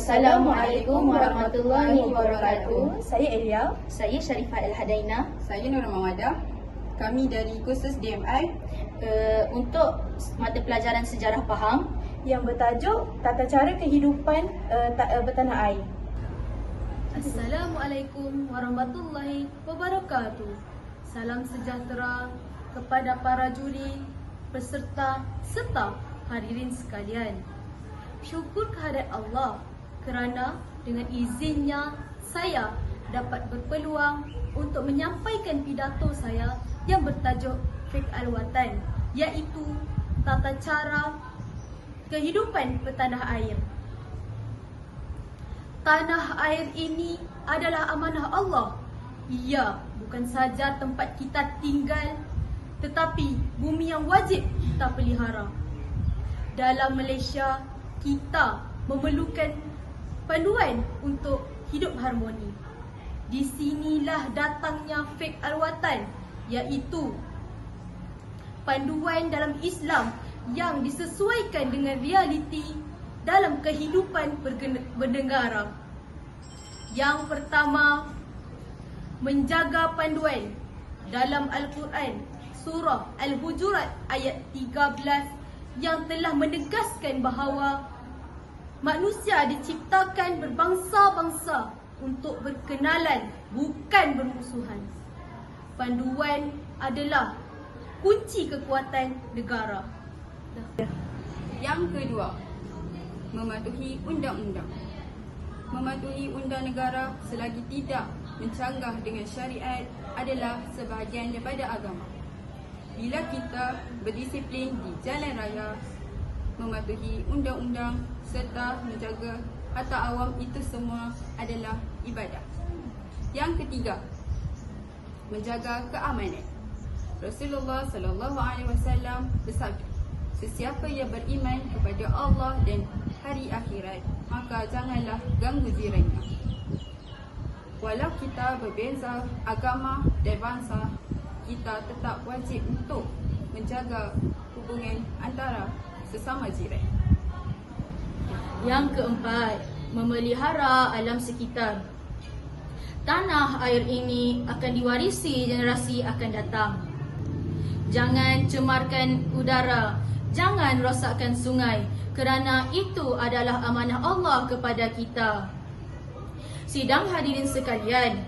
Assalamualaikum warahmatullahi wabarakatuh. Saya Elia. Saya Sharifah Al-Hadaina. Saya Nur Mawadah. Kami dari kursus DMI Untuk mata pelajaran sejarah faham Yang bertajuk Tata Cara Kehidupan Bertanah Air. Assalamualaikum warahmatullahi wabarakatuh. Salam sejahtera kepada para juri, peserta serta hadirin sekalian. Syukur kehadirat Allah kerana dengan izinnya saya dapat berpeluang untuk menyampaikan pidato saya yang bertajuk Fiqh Al-Watan, iaitu tata cara kehidupan bertanah air. Tanah air ini adalah amanah Allah. Ia bukan saja tempat kita tinggal, tetapi bumi yang wajib kita pelihara. Dalam Malaysia, kita memerlukan panduan untuk hidup harmoni. Di sinilah datangnya Fiqh Al-Watan, iaitu panduan dalam Islam yang disesuaikan dengan realiti dalam kehidupan bernegara. Yang pertama, menjaga panduan dalam Al-Quran surah Al-Hujurat ayat 13 yang telah menegaskan bahawa manusia diciptakan berbangsa-bangsa untuk berkenalan, bukan bermusuhan. Panduan adalah kunci kekuatan negara. Yang kedua, mematuhi undang-undang. Mematuhi undang negara selagi tidak mencanggah dengan syariat adalah sebahagian daripada agama. Bila kita berdisiplin di jalan raya, mematuhi undang-undang serta menjaga harta awam, itu semua adalah ibadah. Yang ketiga, menjaga keamanan. Rasulullah SAW bersabda, sesiapa yang beriman kepada Allah dan hari akhirat, maka janganlah ganggu jirannya. Walau kita berbeza agama dan bangsa, kita tetap wajib untuk menjaga hubungan antara sesama jiran. Yang keempat, memelihara alam sekitar. Tanah air ini akan diwarisi generasi akan datang. Jangan cemarkan udara, jangan rosakkan sungai, kerana itu adalah amanah Allah kepada kita. Sidang hadirin sekalian,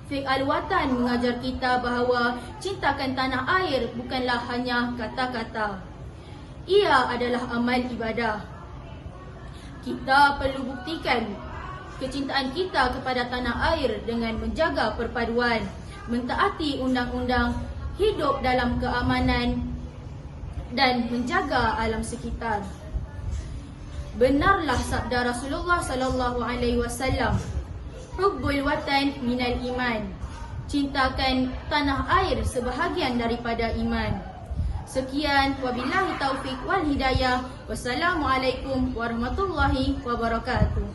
Fiqh Al-Watan mengajar kita bahawa cintakan tanah air bukanlah hanya kata-kata. Ia adalah amal ibadah. Kita perlu buktikan kecintaan kita kepada tanah air dengan menjaga perpaduan, mentaati undang-undang, hidup dalam keamanan dan menjaga alam sekitar. Benarlah sabda Rasulullah SAW, Hubbul watan minal iman. Cintakan tanah air sebahagian daripada iman. Sekian, wabillahi taufiq wal hidayah. Wassalamualaikum warahmatullahi wabarakatuh.